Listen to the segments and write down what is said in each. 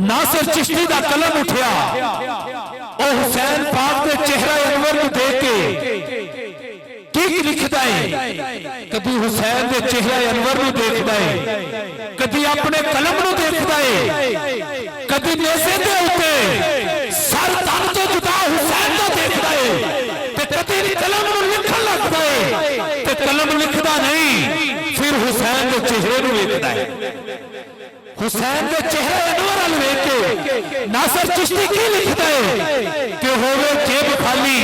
नासिर चिश्ती दा कलम उठिया, ओ हुसैन पाक दे चेहरा अनवर नूं देख के की लिखदा है। कदी हुसैन दे चेहरा अनवर नूं देखदा है, कदी अपने कलम नूं देखदा है, कदी नेज़े दे उत्ते सर तन तो जुदा हुसैन दा देखदा है, ते कदी कलम नूं लिखण लगदा है ते कलम लिखदा नहीं, फिर हुसैन दे चेहरे नूं वेखदा है। हुसैन के चेहरे अनवर अल वेख के नासिर चिश्ती की लिखता है कि होवे जेब खाली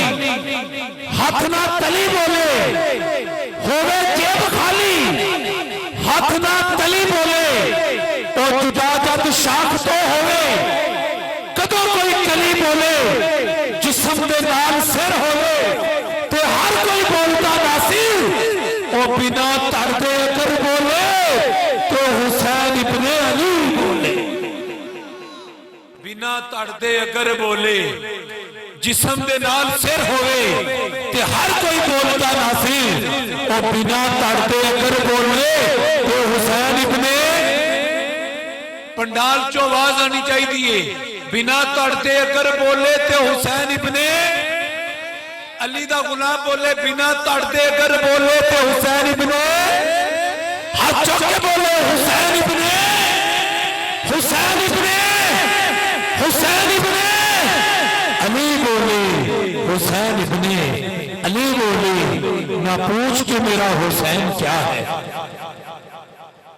हाथ ना तली बोले, होवे जेब खाली हाथ ना तली बोले, तो जुदा जद शाख तो होवे कदों कोई कली बोले, जिस्म दे नाल सिर होवे ते हर कोई बोलता नासिर, ओ बिना तरदे अगर बोले तो हुसैन इब्ने अली बोले। बिना तड़दे अगर बोले जिस्म दे नाल सिर होवे ते हर कोई बोलता नासिर, और बिना तड़दे अगर बोले तो हुसैन इब्ने। पंडाल चो आवाज आनी चाहिए, बिना तड़दे अगर बोले तो हुसैन इब्ने अली दा गुलाम बोले, बिना तड़दे अगर बोले तो हुसैन इब्ने। हाथ चौक के बोले हुसैन इब्ने, हुसैन इब्ने, हुसैन इब्ने अली बोले, हुसैन इब्ने अली बोले। ना पूछ के मेरा हुसैन क्या है,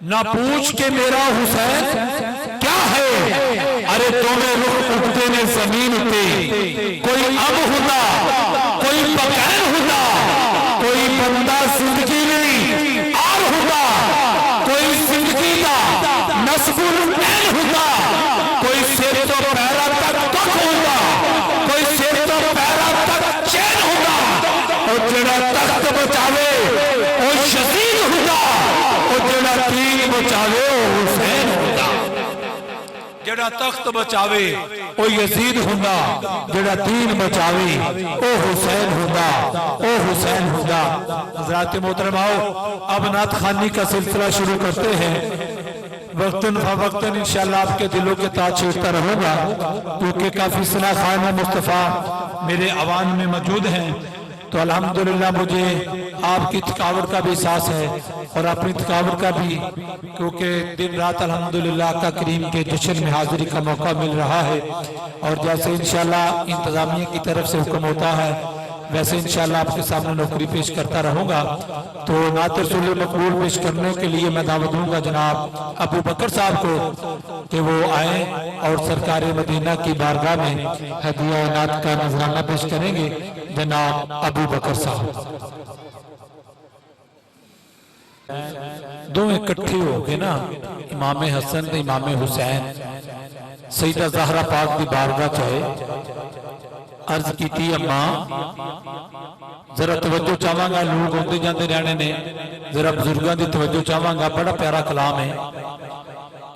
ना पूछ के मेरा हुसैन क्या है। अरे तुम्हें रुख उठते ने जमीन पे, कोई अब हुदा कोई बगैर हुदा, कोई बंदा जिंदगी नहीं और हुदा, कोई जिंदगी का नस्बुल ऐन हुदा, कोई सिर तो पैरा तक तक हुदा, कोई सिर तो पैरा तक चैन हुदा, और जेड़ा तख्त बचावे वो शहीद हुदा, और जेड़ा दीन बचावे वो हुसैन हुदा। जेड़ा तख्त बचावे वो यजीद हुंदा, जेड़ा दीन बचावे वो हुसैन हुंदा, वो हुसैन हुंदा। हज़रात मोहतरम आओ अब नात खानी का सिलसिला शुरू करते हैं। वक्तन फवक्तन इंशाअल्लाह आपके दिलों के ताज छेड़ता रहूंगा, क्योंकि काफी सना खान मुस्तफ़ा मेरे अवान में मौजूद हैं। तो अल्हम्दुलिल्लाह मुझे आपकी थकावट का भी एहसास है और अपनी थकावट का भी, क्योंकि दिन रात अल्हम्दुलिल्लाह का करीम के जश्न में हाजिरी का मौका मिल रहा है। और जैसे इंशाअल्लाह इंतजामिया की तरफ से हुक्म होता है वैसे इंशाअल्लाह आपके सामने नौकरी पेश करता रहूंगा। तो नात रसूल मकबूल पेश करने के लिए मैं दावत दूंगा जनाब अबू बकर साहब को कि वो आए और सरकार मदीना की बारगाह में हदिया नात का नजराना पेश करेंगे। जनाब अबू बकर साहब दोवें इकट्ठे हो गए ना, इमाम हसन ते इमाम हुसैन सईदा ज़हरा पाक की बारगाह चाहे अर्ज की अम्मा जरा तवज्जो चाहवागा, लोग आते जाते रहने ने, जरा बुजुर्गों की तवज्जो चाहवागा, बड़ा प्यारा कलाम है।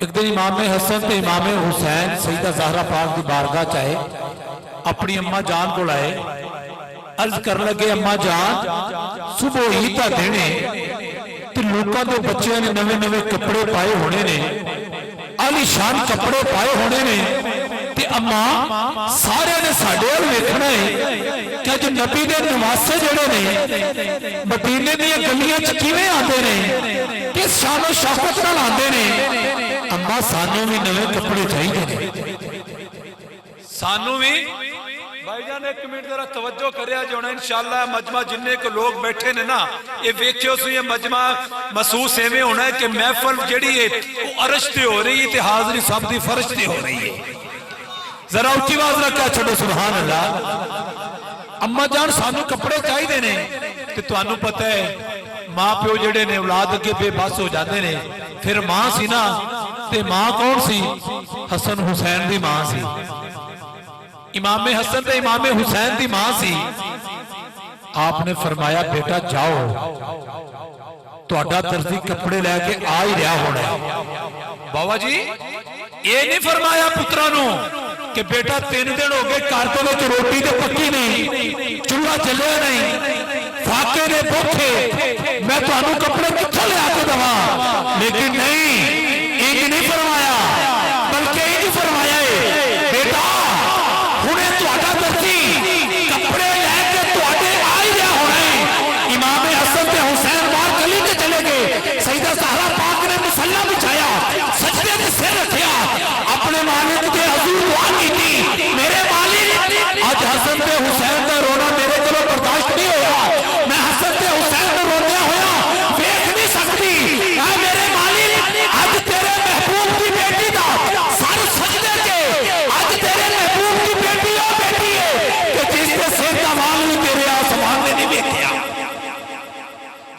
एक दिन इमाम हसन ते इमाम हुसैन सईदा ज़हरा पाक की बारगाह चाहे अपनी अम्मा जान को आए, अर्ज कर लगे अम्मा जान सुबह ही तो देने ते लोगों के बच्चों ने नवे नवे कपड़े पाए होने ने, आलीशान कपड़े पाए होने ने, ते अम्मा सारे ने साडे वल वेखना है कि जो नबी दे नवासे जेड़े ने मदीने दी गलियां च किवें आंदे ने, किस शानो शौकत नाल आंदे ने। अम्मा सानू भी नवे कपड़े चाहिए ने, सानू भी। भाईजान एक मिनट जरा तवज्जो करिया जो ना इंशाअल्लाह मजमा जिन्ने को लोग बैठे ने ना ये वेखियो सो ये मजमा महसूस एवें होना है कि महफिल जेड़ी है वो अरश ते हो रही है ते हाज़री सब दी फर्श ते हो रही है। जरा उच्ची आवाज रखा छोड़ो सुभान अल्लाह। अम्मा जान सानू कपड़े चाहिए ने ते तुहानू पता है मां प्यो जेड़े ने औलाद अगे बेबस हो जाते ने। फिर मां सी ना ते मां कौन सी? हसन हुसैन दी मां सी, इमाम हसन ते इमाम हुसैन दी मां सी। आपने फरमाया बेटा जाओ तुहाडा दर्जी कपड़े लैके आ ही रहा होना। बाबा जी ये नहीं फरमाया पुत्रा नू कि बेटा 3 दिन हो गए घर दे विच रोटी ते पक्की नहीं, चूल्हा चलिया नहीं, फाके ने भुखे, मैं तुहानू कपड़े कित्थों लिया के देवां? लेकिन नहीं, इंज नहीं फरमाया।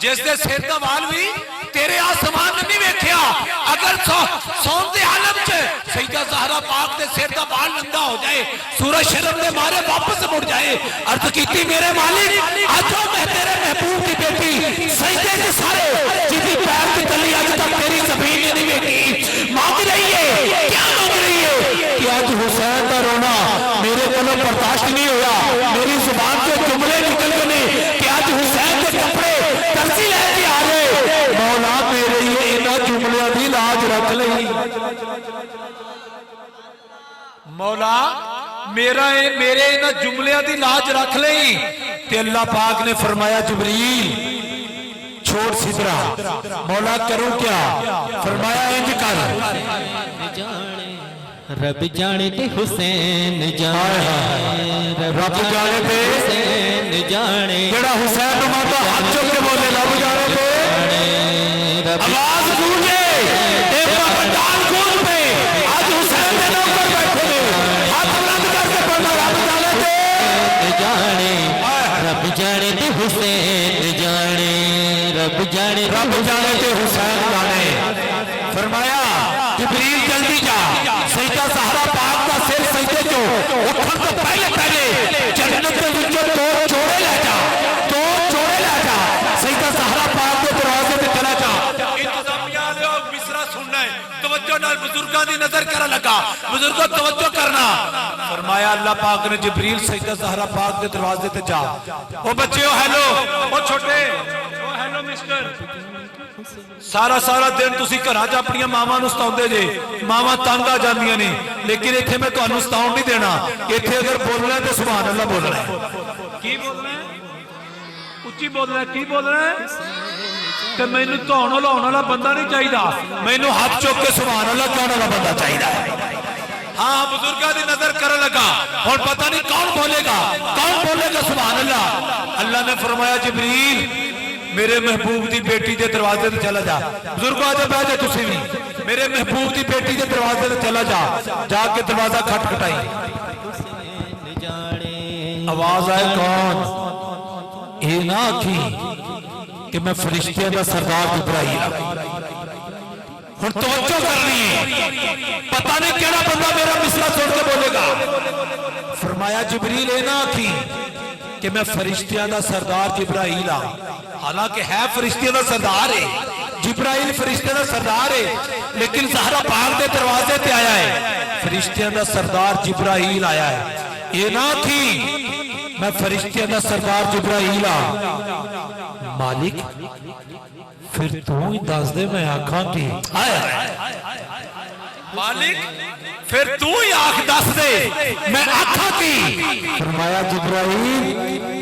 जिस दे सिर दा वाल भी तेरे आसमान ने नहीं वेख्या। अगर सौन दे आलम च सईदा ज़हरा पाक दे सिर दा वाल नंगा हो जाए, सूरज शर्म दे मारे वापस मुड़ जाए, अर्ज कीती मेरे मालिक आजो मैं तेरे महबूब की बेटी सईदे के सारे जिदी पैर की तली अज तक तेरी जमीन ने नहीं वेखी मांग रही है। क्या मांग रही है कि आज हुसैन का रोना मेरे को बर्दाश्त नहीं होया, मेरी जुबान से जुमले निकल गए कि आज हुसैन के कपड़े तरसी लेके आ रहे। मौला मेरे ये इन्हां जुमलियां दी लाज रख लई। मौला मेरे इन्हां जुमलियां दी लाज रख लई। ते अल्लाह पाक ने फरमाया जिब्रील छोड़ सिदरा। मौला करूं क्या? फरमाया इंज कर। रब जाने ते हुसैन जाने, रब जाने ते हुसैन जाने, जेड़ा हुसैन माता हाथ चुक के बोले रब जाने ते आवाज गूंजे पंडाल गूंज पे आज हुसैन के नौकर बैठे हैं, हाथ बुलंद करके पढ़ना रब जाने ते जाने, रब जाने ते हुसैन जाने, रब जाने ते हुसैन जाने। फरमाया जिब्रील जल्दी जा, सईदा ज़हरा पाक का सिर सजदे चो उठन तो पहले जन्नत के विचों दो जोड़े ले जा, दो जोड़े ले जा, सईदा ज़हरा पाक के दरवाजे पे चला जा। इंतजामिया वाले मिसरा सुनना है, तवज्जो नाल बुजुर्गां दी नजर कर लगा, बुजुर्गों तवज्जो करना। फरमाया अल्लाह पाक ने जिब्रील सईदा ज़हरा पाक के दरवाजे पे जा। ओ बच्चों हेलो, ओ छोटे, ओ हेलो मिस्टर, सारा दिन तुसी घरां च अपनियां मावां नूं सताउंदे जे, मावां तंग आ जांदियां ने, लेकिन इत्थे मैं तुहानूं सताउण नहीं देना। इत्थे अगर बोलना है तो सुभान अल्लाह बोलना है। की बोलना है? उच्ची बोलना है। की बोलना है? ते मैनूं धौण लाउण वाला बंदा नहीं चाहिदा, मैनूं हाथ चुक के सुभान अल्लाह कहण वाला बंदा चाहिदा है। हाँ बुजुर्गां दी नजर कर लगा, हुण पता नहीं कौन बोलेगा सुभान अल्लाह। अल्लाह ने फरमाया जिब्रील मेरे महबूब की बेटी के दरवाजे से चला जा। बुजुर्ग आ जाओ, बह जाओ तुसी भी। मेरे महबूब की बेटी के दरवाजे से चला जा, जाके दरवाजा खटखटाई। आवाज आए कौन? ये ना आखी कि मैं फरिश्तियों का सरदार जिब्राइल। हुण तवज्जो करनी है, पता नहीं केड़ा बंदा मेरा मिसरा सुन के बोलेगा। फरमाया जिब्रील ये ना आखी कि मैं फरिश्तियों का सरदार जिब्राइल हाँ, हालांकि है फरिश्तियों का सरदार है, जिब्राइल फरिश्तियों का सरदार है, लेकिन ज़हरा पाक के दरवाजे पे आया है, फरिश्तियों का सरदार जिब्राइल आया है। ये ना थी मैं फरिश्तियों का सरदार जिब्राइल हाँ। मालिक फिर तू ही दस दे, मैं आखा की। मालिक फिर तू ही आख दस दे, मैं आखा की। फरमाया जिब्राइल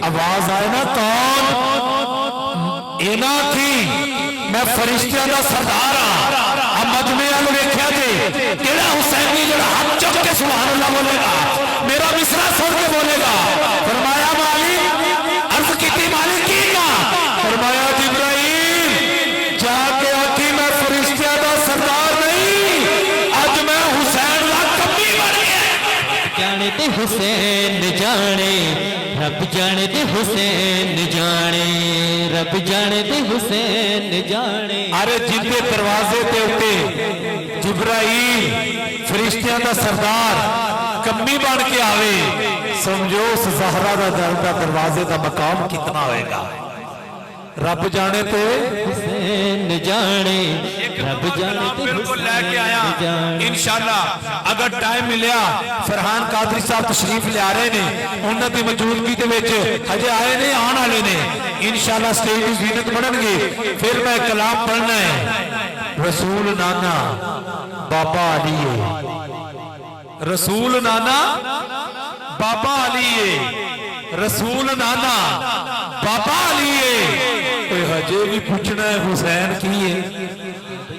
आवाज आए ना कौन? इना थी मैं फरिश्तियों का सरदार हाँ। अब मजमे वाल वेख्या जे केड़ा हुसैनी जेड़ा हाथ चुक के सुभान अल्लाह बोलेगा, मेरा मिसरा सुन के बोलेगा। फरमाया मालिक, अर्ज कीती मालिक की का? फरमाया जिब्राइल जाके आखी मैं फरिश्तियों का सरदार नहीं, आज मैं हुसैन का कमी बन गया। जाने ते हुसैन जाने, रब जाने ते हुसैन जाने, रब जाने ते हुसैन जाने। अरे जिनके दरवाजे पे उठे जिब्राइल फरिश्तियों का सरदार कमी बन के आवे, समझो उस ज़हरा दा दरवाजे का मकाम कितना होएगा। रब जाने ते हुसैन जाने, रब जाने ते बिल्कुल लेके आया जाने। इंशाअल्लाह अगर टाइम मिलिया फरहान कादरी साहब तशरीफ लिया रहे ने, उन्हां दी मौजूदगी दे विच हजे आए ने, आने वाले ने। इंशाअल्लाह स्टेज की ज़ीनत बनणगे, फिर मैं कलाम पढ़ना है। रसूल नाना बाबा अली है, रसूल नाना बाबा अली है, रसूल नाना बाबा अली है। कोई हजे भी पूछना है हुसैन की है,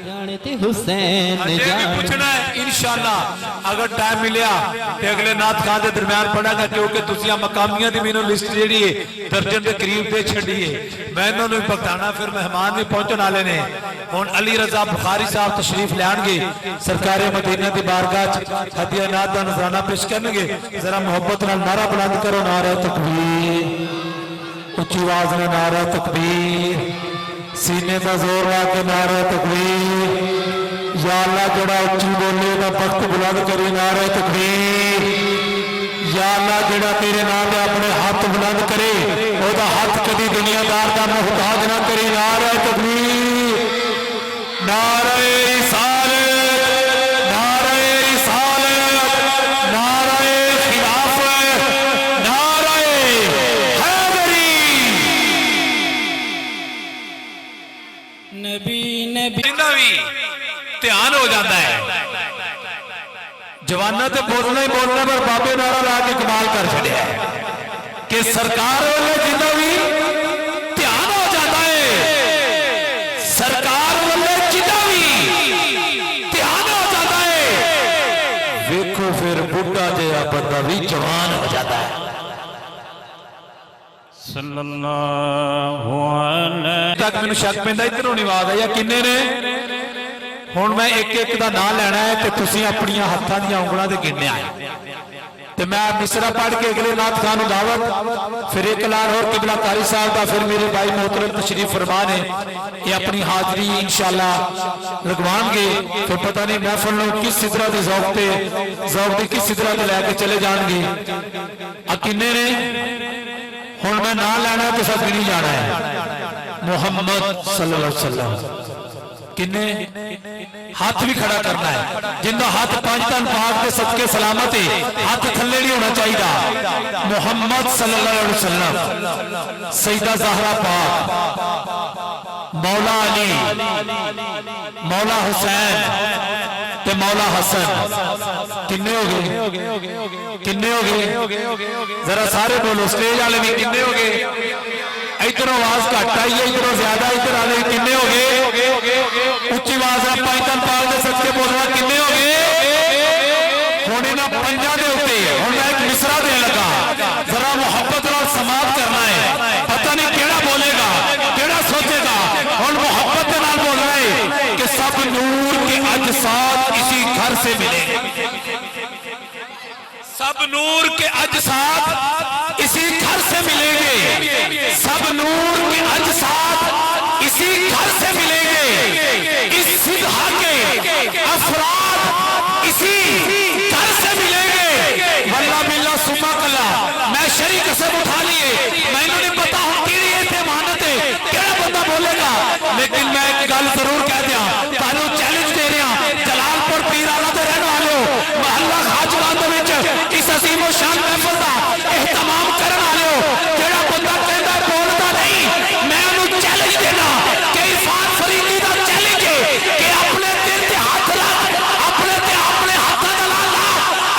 जाने ते हुसैन जाने। पूछना है इंशाअल्लाह अगर टाइम मिलिया तो अगले नाथ खान के दरम्यान पढ़ागा, क्योंकि तुम मकामिया की मैंने लिस्ट जी दर्जन के करीब दे छी है। मैं इन्होंने भगताना, फिर मेहमान भी पहुंचने वाले ने। हुण अली रजा बुखारी साहब तशरीफ लियाणगे, सरकार मदीना की बारगाह हदिया नाथ का नजराना पेश करनगे। जरा मुहब्बत नाल नारा बुलंद करो, नारा तकबीर, उच्ची आवाज में नारा तकबीर। सीने का जोर ला के नारे तकबीर। या अल्लाह जड़ा उच्ची बोले ना वक्त बुलंद करी नारे तकबीर। या अल्लाह जड़ा तेरे नाम दे अपने हाथ बुलंद करे ओदा हाथ कभी दुनियादार का मुहताज ना करी नारे तकबीर। नारे रिसालत, नारे रिसालत, नारे खिलाफत, नारे हैदरी। नबी नबी जिंदा भी ध्यान हो जाता है जवाना तो बोलना ही बोलना पर बाबे नारा ला के कमाल कर छड़िया कि सरकार वाले जिंदा भी ध्यान हो जाता है। सरकार वाले जिंदा भी ध्यान हो जाता है। देखो फिर बुढ़ा जहा बंदा भी जवान हो जाता है। सल्लल्लाहु अलैहि तक मैंने शक पैंदा इधरों नहीं आवाज आई किन्ने ने हुण मैं एक एक का नाम लेना है तो तुसीं अपनियां हत्थां दीयां उंगलां ते गिनना है तो मैं मिसरा पढ़ के अगले नाथ खान नूं दावत फिर एक लाल और किबला कारी साहब का फिर मेरे भाई मोहतरम तशरीफ फरमा ने ये अपनी हाजरी इंशाअल्लाह लगवाएंगे। फिर पता नहीं महफिल नूं किस तरह की ज़ौक़ दी किस तरह के लैके चले जाएंगे। किन्ने ने हुण मैं नाम लेना तो सब गिनी जाना है। मुहम्मद सल्लल्लाहु अलैहि वसल्लम किन्ने हाथ भी खड़ा करना है जिंदा हाथ पांच तन पाक के सदके सलामत है हाथ थल्ले नहीं होना चाहिए। मुहम्मद सल्लल्लाहु अलैहि वसल्लम, सईदा ज़हरा पाक, मौला अली, मौला हुसैन ते मौला हसन। किन्ने हो गए किन्ने हो गए जरा सारे बोलो स्टेज वाले भी किन्ने हो गए। इधर आवाज घट आई है इधरों ज्यादा इधर वाले किन्ने हो गए। उच्ची आवाज पाइतन पाल के सदके बोलना किन्ने हो गए। हुण इन्हां पंजां दे उत्ते हुण मैं एक मिसरा देन लगा जरा मुहब्बत नाल समाप्त करना है। पता नहीं केड़ा बोलेगा केड़ा सोचेगा। हुण मुहब्बत दे नाल बोलना है कि सब नूर के अजसाद इसी घर से मिलेंगे। सब नूर के अजसाद इसी घर से मिलेंगे। सब नूर के अजसाद इसी घर से मिलेंगे। इस सिद्धा के अफराद इसी घर से मिलेंगे। वल्लाह बिल्लाह सुम्मा कल्ला मैं शरी कसम उठा लिए मैनू नहीं पता हम केड़ी इत्थे मानत है केड़ा बंदा बोलेगा। लेकिन मैं एक गल जरूर कह दिया तुहानू चैलेंज दे रहा जलालपुर पीराला दे रहने वाले हो महल्ला खाजवान दे विच इस अजीमो शान महफिल दा एहतमाम करन वाले हो जेड़ा बंदा कहंदा बोलदा नहीं मैं उन्हें चैलेंज देना कि इरफान फरीदी दा चैलेंज है कि अपने दिल ते हाथ ला अपने हाथां दा ला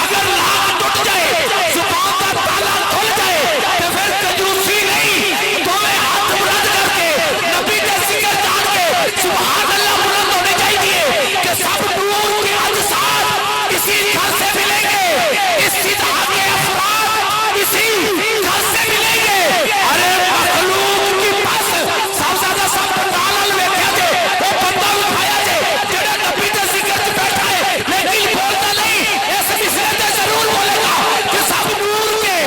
अगर लाग टूट जाए जुबान दा ताला खुल जाए तो फिर कंजूसी नहीं दोवें हाथ बुलंद करके नबी दे जिक्र जान के सुभान अल्लाह बुलंद होने चाहिए कि सब नूर के अजसाद इसी घर से मिलेंगे। इस सिद्धा के अफराद इसी घर से मिलेंगे। अरे मखलूक की बस साहबजादा साहब पंडाल वेख्या जे वो बंदा उठाया जे जेड़ा नबी दे जिक्र च बैठा है लेकिन बोलता नहीं इस मिसरे ते जरूर बोलेगा कि सब नूर के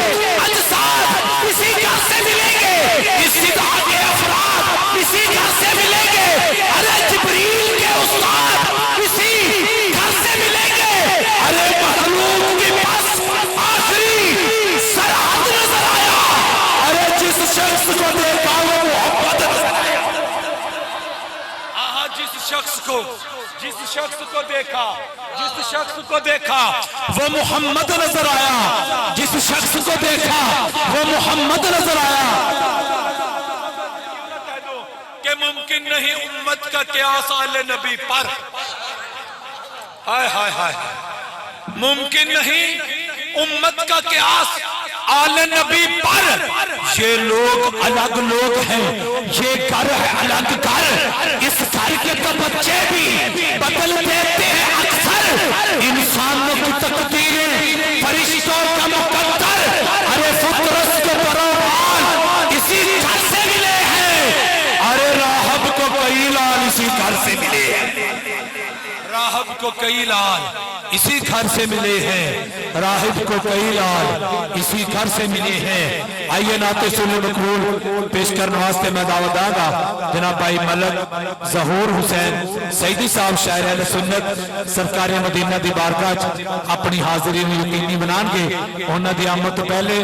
अजसाद इसी घर से मिलेंगे। इस सिद्धा के अफराद इसी घर से मिलेंगे। अरे जिब्रील के उस्ताद इसी घर से मिलेंगे। अरे मखलूक की बस आखिरी सरहद नजर आया। अरे जिस शख्स को देखा वो मोहब्बत नजर आया। जिस शख्स को देखा वो मोहम्मद नजर आया। जिस शख्स को देखा वो मोहम्मद नजर आया। कि मुमकिन नहीं उम्मत का क़यास आले नबी पर। हाय हाय हाय मुमकिन नहीं उम्मत का क़यास आले नबी पर। ये लोग अलग लोग हैं ये घर है अलग घर। इस घर के तो बच्चे भी बदल देते हैं अक्सर। इंसानों की तकदीरें फरिश्तों का मुकद्दर। अरे फुतरत के बरोबार इसी घर से मिले हैं। अरे राहब को कई लाल इसी घर से मिले हैं। राहब को कई लाल इसी घर से मिले हैं, राहिब को कई लाल इसी घर से मिले हैं। आइए नाते सुन मकबूल पेश करने वास्ते मैं दावत दांगा जनाब भाई मलक ज़हूर हुसैन सईदी साहब शायर अहले सुन्नत सरकार मदीना दी बारगाह च अपनी हाजिरी नूं यकीनी बनाणगे। उन्हां दी आमद तो पहले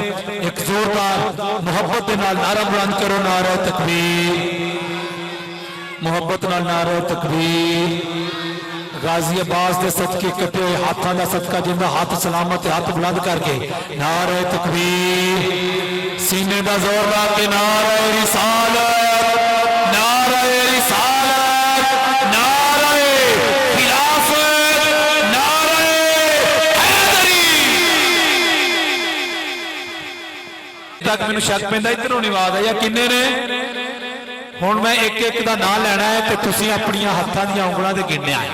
एक जोरदार मुहब्बत दे नाल नारा बुलंद करो, नारा तकबीर, मुहब्बत नाल नारा तकबीर। गाजी अब्बास के सदके कटे हुए हाथों का सदका जिंदा हाथ सलामत हाथ बुलंद करके नारे तकबीर, सीने का जोर ला के नारे रिसालत, नारे रिसालत, नारे खिलाफत, नारे हैदरी। तक मैनू शक पैंदा इधरों नहीं आवाज आई किन्ने ने। हुण मैं एक एक का नाम लेना है तो तुसीं अपनियां हत्थां दीयां उंगलां ते गिनना है।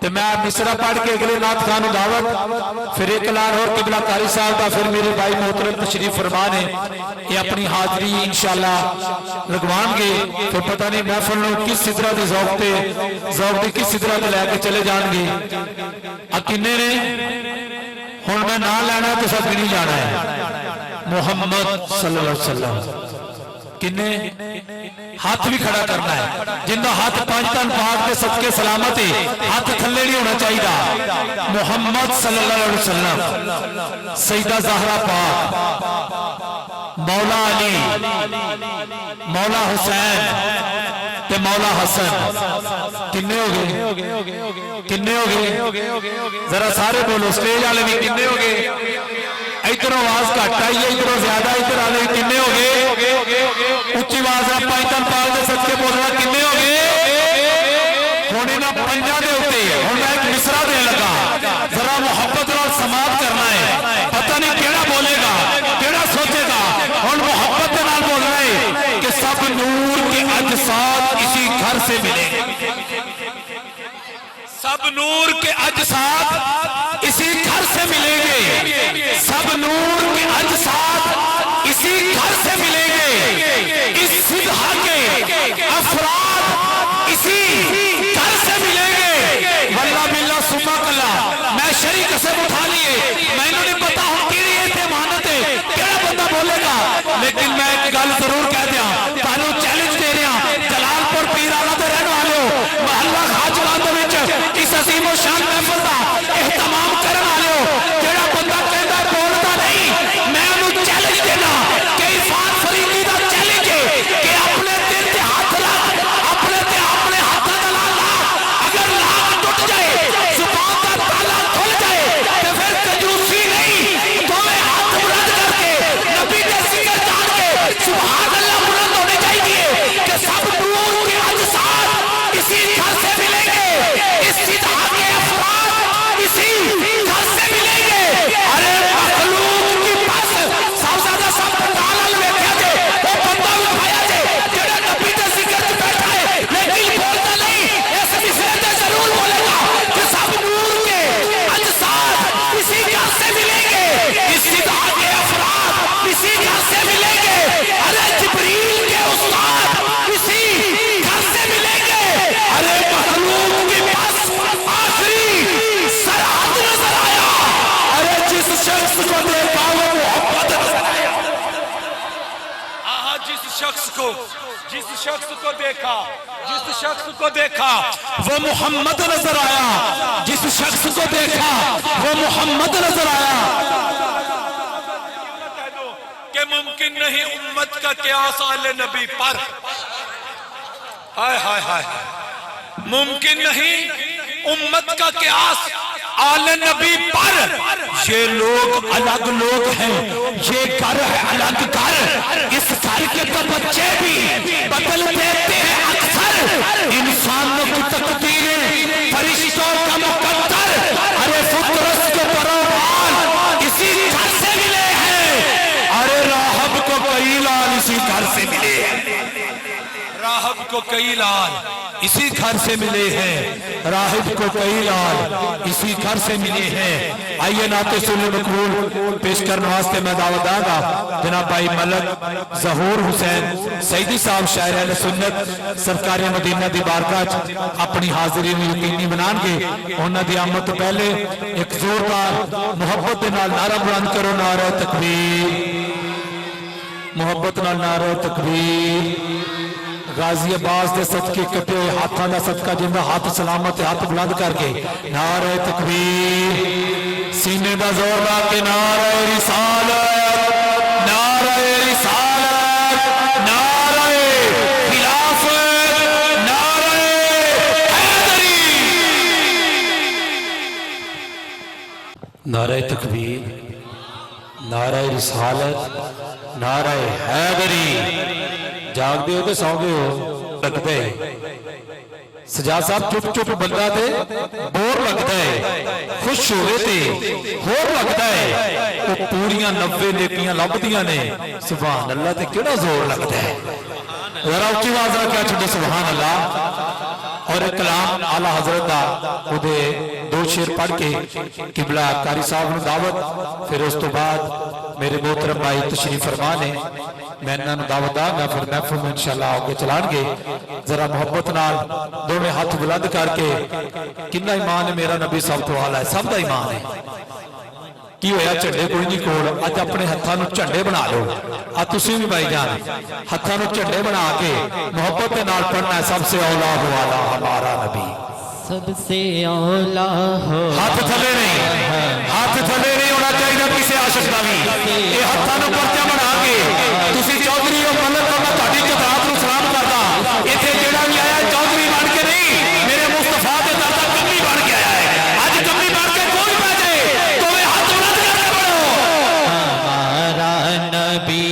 तो मैं मिसरा पढ़ के अगले नाथ खान दावत, फिर एक लाल और किबला कारी साहब का, फिर मेरे भाई मोहतरम तशरीफ फरमा ने ये अपनी हाजरी इंशाअल्लाह लगवाएंगे। फिर पता नहीं महफिल में किस सिदरा के जौक की किस सिदरा को लैके चले जाएंगे। किन्ने ने हुण मैं नाम लेना तो सब गिनी जाना है। मुहम्मद सल्लल्लाहु अलैहि वसल्लम किन्ने हाथ भी खड़ा करना है, जिंदा हाथ पांच तन पाक के सदके सलामत है, हाथ थल्ले नहीं होना चाहिए। मुहम्मद सल्लल्लाहु अलैहि वसल्लम, सईदा ज़हरा पाक, मौला अली, मौला हुसैन ते मौला हसन। किन्ने हो गए, किन्ने हो गए, जरा सारे बोलो, स्टेज वाले भी किन्ने हो गए। इधरों आवाज घट आई है, इधरों ज्यादा, इधर आने किन्ने हो गए। उच्ची आवाज है पैंतन पाल के सदके बोलना किन्ने हो गए। हुण इन्हां पंजां दे उत्ते हुण मैं एक मिसरा देन लगा, जरा मुहब्बत नाल समाप्त करना है। पता नहीं केड़ा बोलेगा केड़ा सोचेगा। हुण मुहब्बत नाल बोलना है कि सब नूर के अजसाद इसी घर से मिले, सब नूर के अजसाद इसी घर से मिलेंगे, सब नूर के अजसाद इसी घर से मिलेंगे, इस सिद्धा के अफराद इसी घर से मिलेंगे। वल्लाह बिल्लाह सुम्मा कल्ला मैं शरीक कसम उठा लिए, मैंने नहीं पता हूं केड़ी इत्थे मानत है केड़ा बंदा बोलेगा, लेकिन मैं एक गल जरूर कह दिया, तानू चैलेंज दे रहा, जलालपुर पीराला दे रहने वाले हो, महल्ला खाजवान दे विच इस अजीम और शान महफिल दा एहतमाम करने वाले हो, जेड़ा बंदा कहता बोलता नहीं, मैं उन्हें चैलेंज देना कि इरफान फरीदी दा चैलेंज है कि अपने दिल ते हाथ ला, अपने हाथों का ला, अगर लाख टूट जाए, जुबान का ताला खुल जाए, तो फिर कंजूसी नहीं, दोवें हाथ बुलंद करके नबी के जिक्र जान के सुभान अल्लाह बुलंद होने चाहिए कि सब नूर के अजसाद इसी घर से मिलेंगे, इस सिद्धा के अफराद इसी घर से मिलेंगे। अरे मखलूक की बस साहबजादा साहब पंडाल बैठा जे वो बंदा उठाया जे जेड़ा नबी के जिक्र च बैठा है, लेकिन बोलता नहीं, इस मिसरे ते जरूर बोलेगा कि सब नूर के अजसाद इसी घर से मिलेंगे, इस सिद्धा के अफराद इसी घर से मिलेंगे। अरे जिब्रील के उस्ताद इसी घर से मिलेंगे। अरे मखलूक की बस आखिरी सरहद नजर आया, अरे जिस शख्स को देखा वो मोहब्बत नजर आया। जिस शख्स को देखा, जिस शख्स को देखा वो मोहम्मद नजर आया, जिस शख्स को देखा वो मोहम्मद नजर आया। कि मुमकिन नहीं उम्मत का क़यास आले नबी पर, हाय हाय हाय, मुमकिन नहीं उम्मत का क़यास आले नबी पर। ये लोग अलग लोग हैं, ये घर है अलग घर, इस घर के तो बच्चे भी बदल देते हैं अक्सर। इंसानों की तकदीरें फरिश्तों का मुकद्दर, अरे फुतरत के बरोबार इसी घर से मिले हैं। अरे राहब को कई लाल इसी घर से मिले हैं, राहब को कई लाल इसी घर से मिले हैं, राहिब को कई लाल इसी घर से मिले हैं। आइए नाते सुने मकबूल पेश करने वास्ते मैं दावत दूंगा जनाब भाई मलक जहूर हुसैन सईदी साहब शायर अहले सुन्नत सरकार मदीना दी बारगाह अपनी हाजिरी में यकीनी बनाएंगे। उन्हां दी आमद तो पहले एक जोरदार मुहब्बत दे नाल नारा बुलंद करो, नारा तकबीर, मुहब्बत नाल नारा तकबीर। गाजी अब्बास के सदके कटे हुए हाथों का सदका जिंदा हाथ सलामत हाथ बुलंद करके नारे तकबीर, सीने का जोर ला के नारे रिसालत, नारे रिसालत, नारे खिलाफत, नारे हैदरी, नारे तकबीर, नारे रिसालत, नारे हैदरी। जागते हो तो सौ गए हो लगता है सजाद साहब, चुप चुप बंदा ते बोर लगता है, खुश होवे ते होर लगता है। वो पूरियां 90 नेकियां लभदियां ने, सुभान अल्लाह ते केड़ा जोर लगता है। जरा उच्ची आवाज रखा छो सुभान अल्लाह। और एक कलाम आला हजरत का उदे दो शेर पढ़ के किबला कारी साहब ने दावत, फिर उस तो बाद मेरे मोहतरम भाई तशरीफ फरमा ने मैं इन्होंने दावत दांगा, फिर महफिल में इंशाअल्लाह आगे चलाएंगे। जरा मोहब्बत नाल दोवें हाथ बुलंद करके कितना ईमान है मेरा नबी सब तो आला है, सब का ईमान है। की होया झंडे कोई नहीं कोल, अज अपने हत्थां नूं झंडे बना लो। आ तुसीं भी भाई जान हत्थां नूं झंडे बना के मोहब्बत के नाल पढ़ना है। सबसे औला हो वाला हमारा नबी, सबसे औला हो। हाथ थले नहीं, हाथ थले नहीं होना चाहिए किसी आशिक का भी। ये हत्थां नूं पर्चा बना के तुसीं चौधरी हो मलक हो, मैं तुहाडी जमात नूं सलाम करदा। इत्थे जेड़ा भी आया चौधरी बन के नहीं, मेरे मुस्तफा दे दर दा कमी बन के आया है। अज कमी बन के कोई पै जाए तो वे हाथ बुलंद करके बोलो, हमारा नबी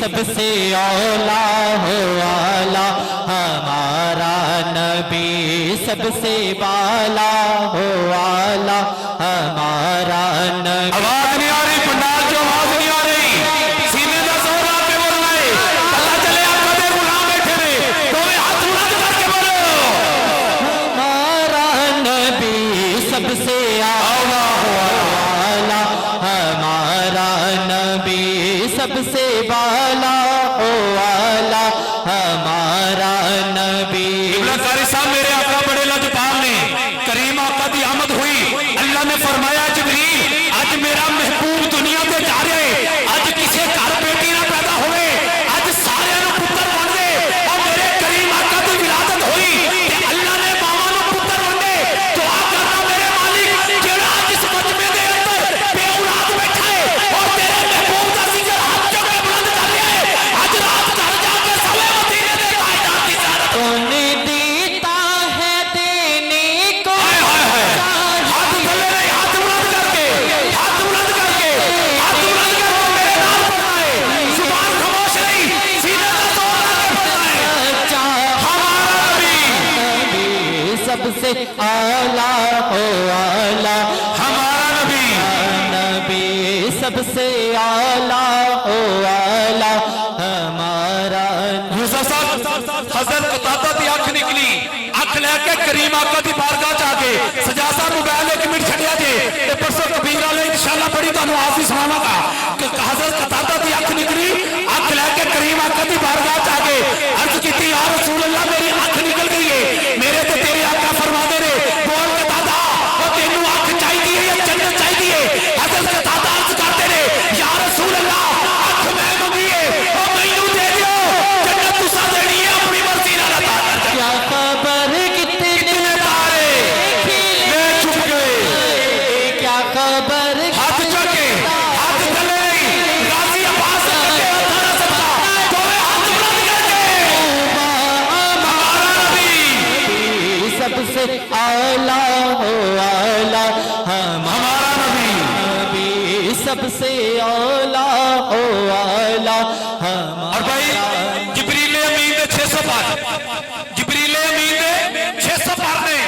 सबसे औला हो वाला, हमारा नबी सबसे बाला हो वाला, हमारा नबी। आवाज नहीं आ रही पंडाल जो आवाज नहीं आ रही, सीने का जोर आके बोलना है। अल्लाह चले आका दे गुलाम बैठे ने, तो वे हाथ बुलंद करके बोलो, हमारा नबी सबसे आला हो वाला, हमारा नबी सबसे बाला हो वाला, हमारा नबी। कारी साहब मेरे आका बड़े लजपाल ने, करीम आका की आमद हुई, अल्लाह ने फरमाया जिब्रील आज मेरा महबूब दुनिया पे जा रहे, आज किसी घर बेटी ना पैदा हुए, आज सारे पुत्र बन गए। और मेरे करीम आका की विलादत हुई कि अल्लाह ने मावा नु पुत्र वंडे। दुआ करना मेरे मालिक जेड़ा आज इस मजमे दे अंदर बेऔलाद बैठा है और तेरे महबूब दा जिक्र हाथ चुक के बुलंद कर रहा है, आज रात घर जाके सवे मदीने दे कायनात की ज़ियारत कौन देता है देने को, हाथ थले नहीं, हाथ बुलंद करके, हाथ बुलंद करके, हाथ बुलंद करके मेरे नाम पढ़ना है। जुबान खामोश नहीं, सीने का जोर आके पढ़ना है। हमारा नबी, सबसे आला हो आला, हमारा नबी, नबी सबसे आला हो आला, हमारा हजरत कतादा दी अख निकली, अख लैके करीम आका दी बारगाह च आके सजा साहब मोबाइल 1 मिनट छड़िया जे ते परसों कबीर वाले इंशाअल्लाह बड़ी तुहानू आवाज़ ही सुनावांगा कि हजरत कतादा दी अख निकली, अख लैके करीम आका दी बारगाह च आके अर्ज कीती या रसूल अल्लाह मेरी अख निकल गई है, मेरे ते तेरे आका फरमाते ने बोल कतादा ओ तेनू अख चाहिए या जन्नत चाहिए। हजरत कतादा अर्ज करते ने या रसूल अल्लाह अख मैं मंगी है ओ मैनू दे दियो, जन्नत तुसा देनी है अपनी मर्जी नाल अता कर। क्या खबर कितने तारे मैं चुप गए, क्या खबर हाथ चुके, हाथ थले, गाजी अब्बास के हथां सदका तो वे हाथ बुलंद करके हमारा नबी, सबसे आला हो आला, हमारा नबी, नबी सबसे आला हो आला, और भाई जिब्रील अमीन दे 600 पार, जिब्रील अमीन दे 600 पार ने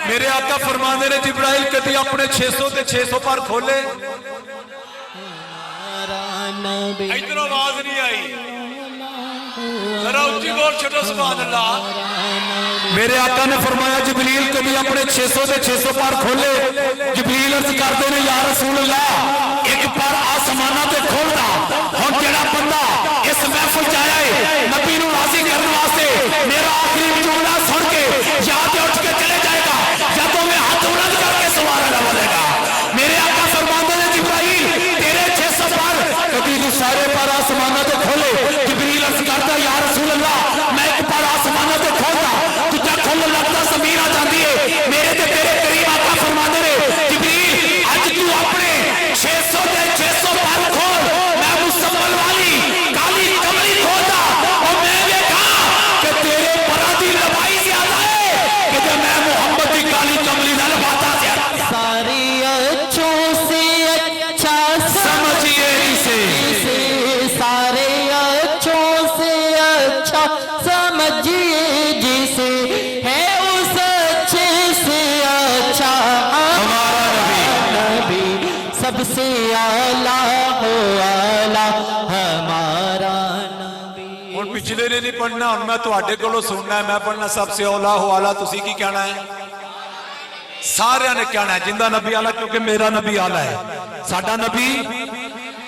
मेरे आका फरमाते ने जिब्राइल कदी अपने 600 ते 600 पार खोले। हमारा नबी इधर आवाज नहीं आई। जरा ऊंची बोल छोटो सुभान अल्लाह। मेरे आका ने फरमाया जिब्रील कभी अपने 600 से 600 पार खोले, जिब्रील अर्ज करते ने या रसूल अल्लाह एक पार आसमाना ते खोलदा। हुण जेड़ा बंदा इस महफिल च आया है नबी नूं राजी करने वास्ते मेरा आखिरी जुमला सुन के या तो उठ के चले जाएगा या तो मैं हाथ बुलंद करके सवार लगा। मेरे आका फरमाते ने जिब्राइल तेरे 600 पार कभी तू सारे पार आसमाना ते खोले। जिब्रील अर्ज करता या रसूल अल्लाह मैं एक पार आसमाना ते खोलदा, तुझा खोल लगता जमीन आ जाती है। मेरे ते तेरे करीब आका फरमाते ने जिब्रील आज तू अपने 600 से 600 पार खोल, मैं मुस्तकबिल वाली काली कमली खोलदा और मैं देखा कि तेरे परा दी लंबाई ज्यादा है कि जब मैं मोहम्मद की काली कमली ना लबाता ज्यादा। सारी अच्छों से अच्छा समझिए इसे, सारे अच्छों से अच्छा समझिए जिसे है उस अच्छे से अच्छा हमारा नबी सबसे आला हो आला हमारा नबी। ਹੁਣ ਪਿਛਲੇ ਨੇ नहीं पढ़ना, ਹੁਣ मैं ਤੁਹਾਡੇ ਕੋਲੋਂ सुनना है। मैं पढ़ना सबसे औला हो आला, ਤੁਸੀਂ ਕੀ ਕਹਿਣਾ है? सारिया ने कहना है जिंदा नबी आला, क्योंकि मेरा नबी आला है, साडा नबी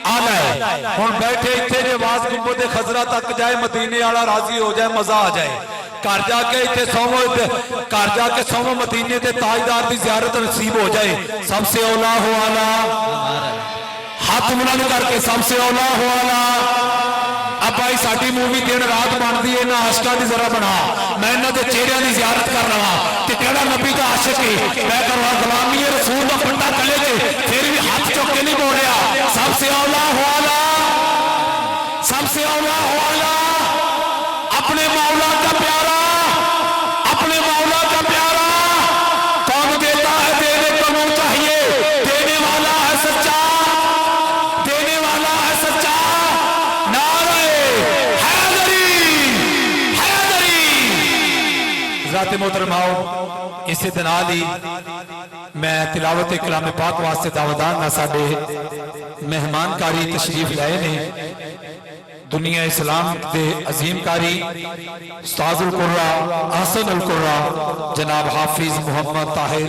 आला है। हुण बैठे इत्थे जे आवाज गुंबद खजरा तक जाए, मदीने वाला राजी हो जाए, मजा आ जाए। घर जाके इत्थे सोवो, घर जाके सोवो, मदीने के ताजदार की जियारत नसीब हो जाए। सबसे औला हो आला, हाथ बुलंद करके सबसे औला हो आला। अब भाई साडी मूवी दिन रात बनती है ना, आशिका की जरा बना, मैं इन्हां दे चेहरिਆਂ की जियारत कर रहा कि केड़ा नबी का आशिक है। मैं करवा गुलामी रसूल का फंडा कले के फिर भी हाथ चुक के नहीं बोलिया। सबसे औला हो आला, सबसे औला हो आला, अपने मौला का प्यारा, अपने मौला का प्यारा। कौन देता है देने को मुंह चाहिए, देने वाला है सच्चा, देने वाला है सच्चा। ज़ाते मोहतरमाओ, इसे दे नाल ही मैं तिलावत कलाम पाक वास्ते दावदार ना साडे मेहमानकारी तशरीफ लाए ने। दुनिया इस्लाम के अजीम कारी उस्ताजुल कुर्रा अहसन अल कुर्रा जनाब हाफिज मोहम्मद ताहिर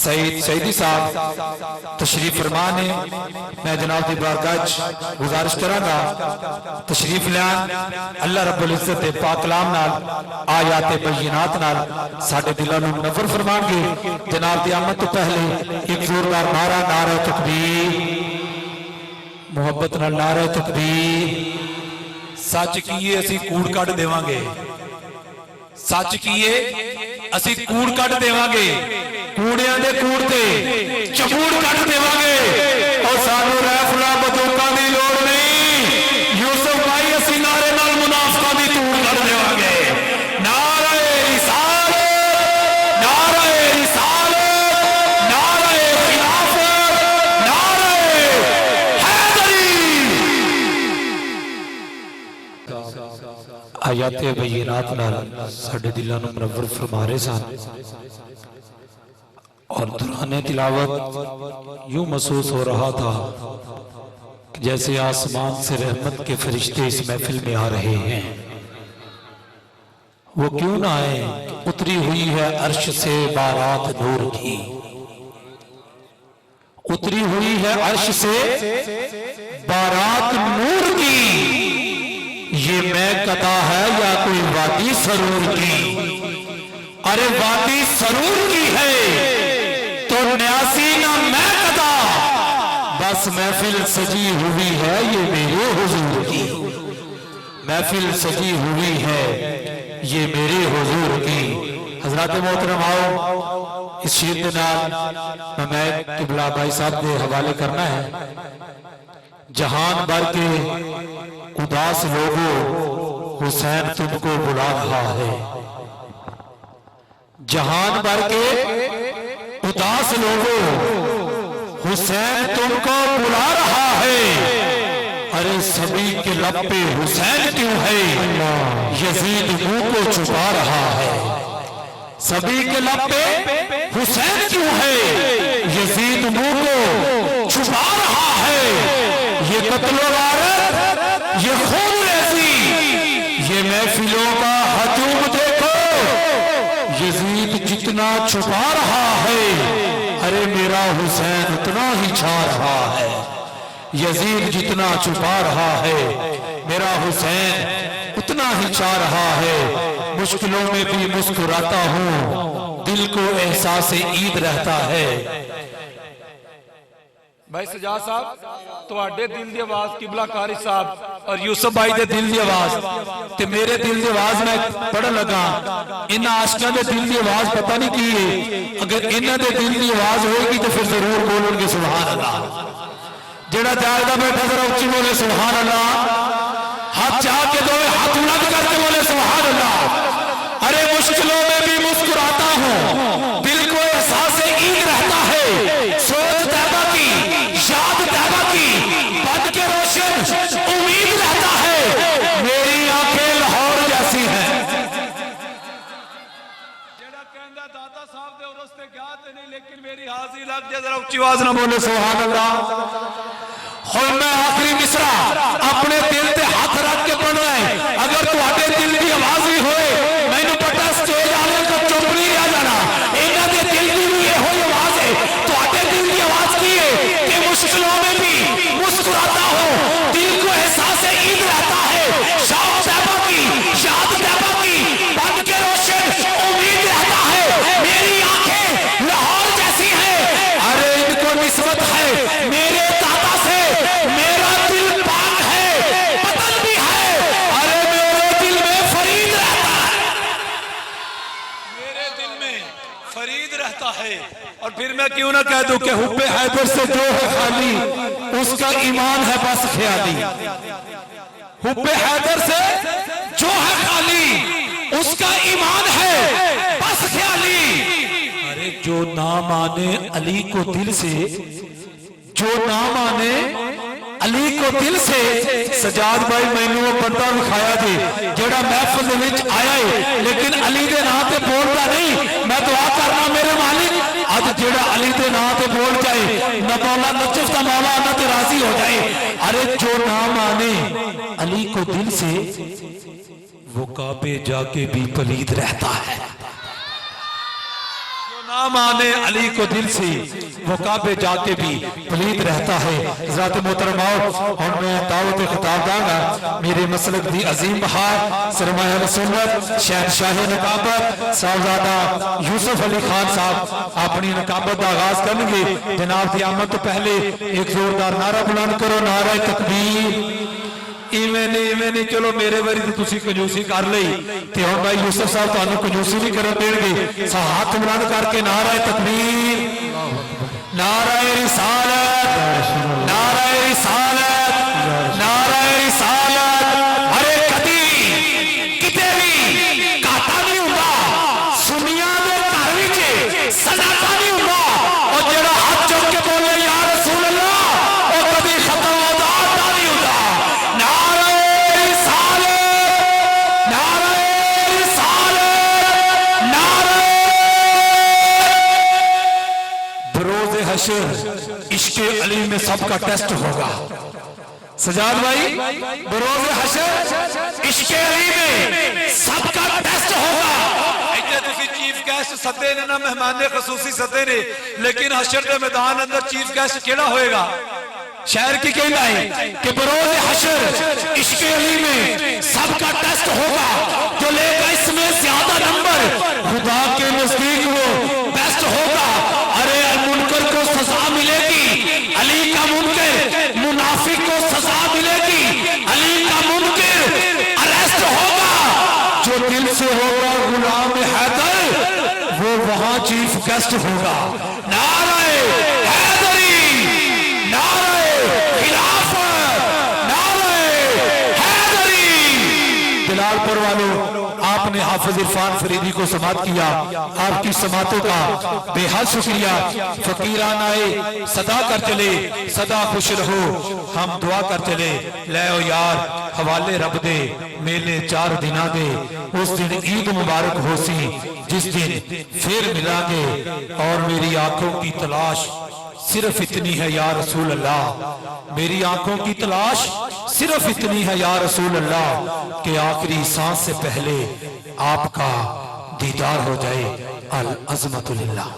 सईद सईदी साहब तशरीफ फरमा ने। मैं जनाब की बारगाह गुजारिश करांगा तशरीफ लैन, अल्लाह रब्बुल इज्जत दे पाक कलाम नाल आयात बय्यिनात नाल साडे दिलों नूं मुनव्वर फरमाएंगे। जनाब की आमद तो पहले एक जोरदार नारा, नारा तकबीर, मुहब्बत नाल नारा तकबीर। सच कीए असी कूड़ कट देवांगे, सच कीए असी कूड़ कट देवांगे, कूड़ियां दे कूड़ ते चबूड़ कट देवांगे। और सानू रैफला बंदूकां दी लोड़ नहीं, यूसुफ भाई असी नारे नाल मुनाफिकां दी तूड़ कट देवांगे। नारे रिसालत, नारे रिसालत, नारे खिलाफत, नारे हैदरी। आयात बय्यिनात नाल साडे दिलों नूं मुनव्वर फरमा रहे सन और दौरान तिलावत यूं महसूस हो रहा था कि जैसे आसमान से रहमत के फरिश्ते इस महफिल में आ रहे हैं। वो क्यों ना आए, उतरी हुई है अर्श से बारात नूर की, उतरी हुई है अर्श से बारात नूर की। ये मैं कदा है या कोई वादी सरूर की? अरे वादी सरूर की है तो न्यासी ना मैं कदा, बस महफिल सजी हुई है ये मेरे हुजूर की, महफिल सजी हुई है ये मेरे हुजूर की। हजरत मोहतरम आओ इस शेर के नाल मैं किबला भाई साहब के हवाले करना है। जहान भर के उदास लोगों हुसैन तुमको बुला रहा है, जहान भर के उदास लोगों हुसैन तुमको बुला रहा है। अरे सभी के लब पे हुसैन क्यों है, यजीद मुंह को छुपा रहा है। सभी के लब पे हुसैन क्यों है, यजीद मुंह को छुपा रहा है। ये कत्लो वारत, ये खून रेज़ी, ये महफिलों का हजूम देखो, यजीद जितना छुपा रहा है, अरे मेरा हुसैन उतना ही छा रहा है। यजीद जितना छुपा रहा है, मेरा हुसैन उतना ही छा रहा है। मुश्किलों में भी मुस्कुराता हूँ, दिल को एहसास ईद रहता है। भाई सजाद साहब तुहाडे दिल की आवाज किबला कारी साहब और यूसुफ भाई दे दिल की आवाज ते मेरे दिल की आवाज मैं पढ़न लगा। इन आशिकां दे दिल की आवाज पता नहीं की है, अगर इन्हां दे दिल की आवाज होगी तो फिर जरूर बोलेंगे सुभान अल्लाह। जेड़ा जागदा बैठा जरा उच्ची बोले सुभान अल्लाह, हाथ चाह के दो हाथ बुलंद करके बोले सुभान अल्लाह। अरे मुश्किलों में भी मुस्कुराता हूँ, दिल को एहसास ईद रहता है। सोच तैबा की, याद तैबा की, बन के रोशन उम्मीद रहता है। मेरी आंखें लाहौर जैसी हैं। जेड़ा कहंदा दाता साहब दे उरस ते गया ते नहीं, लेकिन मेरी हाजिरी लग जाए जरा उच्ची आवाज ना बोले सुभान अल्लाह। और मैं आखिरी मिसरा अपने दिल ते हाथ रख के पढ़ रहा है। अगर तुम्हारे दिल की आवाज भी होए, मैंने पता स्टेज वाले को चुप नहीं रह जाना। इन्हां दे दिल की भी ये होई आवाज है, तुम्हारे दिल की आवाज की है कि मुश्किलों में भी मुस्कुराता हो, दिल को एहसास ईद रहता है। शौक तैबा की, याद तैबा की, बन के रोशन उम्मीद रहता है। मेरी आंखें लाहौर जैसी हैं, अरे इनको निस्बत है मेरे दादा से, मेरा दिल पाक है, पतन भी है, अरे मेरे दिल में फरीद रहता है। मेरे दिल में फरीद रहता है। और फिर मैं क्यों ना कह दूं कि हुब्बे हैदर से जो है खाली, उसका ईमान है बस ख्याली। हुब्बे हैदर से जो है खाली, उसका ईमान है बस ख्याली। अरे जो ना माने अली को दिल से, जो ना माने अली को दिल से, सजाद भाई मैनू वो बंदा विखाया जी जेड़ा महफिल दे विच आया है लेकिन अली दे नाम ते बोलता नहीं। मैं दुआ करना मेरे मालिक अज जेड़ा अली दे नाम ते बोल जाए, न मौला नजफ का मौला न ते राजी हो जाए। अरे जो ना माने अली को दिल से, वो काबे जाके भी पलीद रहता है। ना माने अली को दिल से, वो काबे जाके भी पलीद रहता है। ज़ात मोहतरमाओ और मैं दावत खिताब दांगा मेरे मसलक दी अजीम बहार सरमाया सुन्नत शहनशाह नकाबत साहबजादा यूसुफ अली खान साहब अपनी नकाबत का आगाज करेंगे। जनाब की आमद तो पहले एक जोरदार नारा बुलंद करो, नारा तकबीर। इवें नहीं चलो मेरे बारी तो तुसी कंजूसी कर ली ते हुण भाई यूसुफ साहब तुहानू कंजूसी नहीं करन देणगे। हाथ बुलंद करके नारा तकबीर, नारा रिसालत, नारा रिसालत, नारा रिसालत। अरे कदी किते भी घाटा नहीं हुंदा, सुनिया दे घर विच सनाटा नहीं हुंदा। और जेड़ा हाथ चुक के बोले या रसूल अल्लाह, ओ कदी खत्म होदा नहीं हुंदा। इश्के अली में सबका टेस्ट होगा। सजाद भाई बरोज़े हशर इश्के अली में सबका टेस्ट होगा। इतने तुसी चीफ गेस्ट सदे ने ना मेहमान ने खसूसी सदे ने, लेकिन हशर के मैदान अंदर चीफ गेस्ट केड़ा होएगा? शहर की कहना है कि बरोज़े हशर इश्के अली में सबका टेस्ट होगा। जो लेगा इसमें ज्यादा नंबर खुदा के नजदीक वो बेस्ट होगा। अरे मुनकर को सजा मिलेगी, अली का मुनकर, मुनाफिक को सजा मिलेगी, अली का मुनकर अरेस्ट होगा। जो दिल से होगा गुलाम हैदर, वो वहां चीफ गेस्ट होगा। नारे हैदरी, नारे खिलाफत, नारे हैदरी। बिलालपुर वालों, आपने हाफिज इरफान फरीदी को समात किया, आपकी समातों का बेहद शुक्रिया। फकीरानाए सदा कर चले, सदा खुश रहो, हम दुआ कर चले। ले ओ यार हवाले रब दे, मेले 4 दिना दे, उस दिन ईद मुबारक हो सी जिस दिन फिर मिलांगे और मेरी आंखों की तलाश सिर्फ इतनी है या रसूल अल्लाह, मेरी आंखों की तलाश सिर्फ इतनी है या रसूल अल्लाह कि आखिरी सांस से पहले आपका दीदार हो जाए। अल अज़मतु लिल्लाह।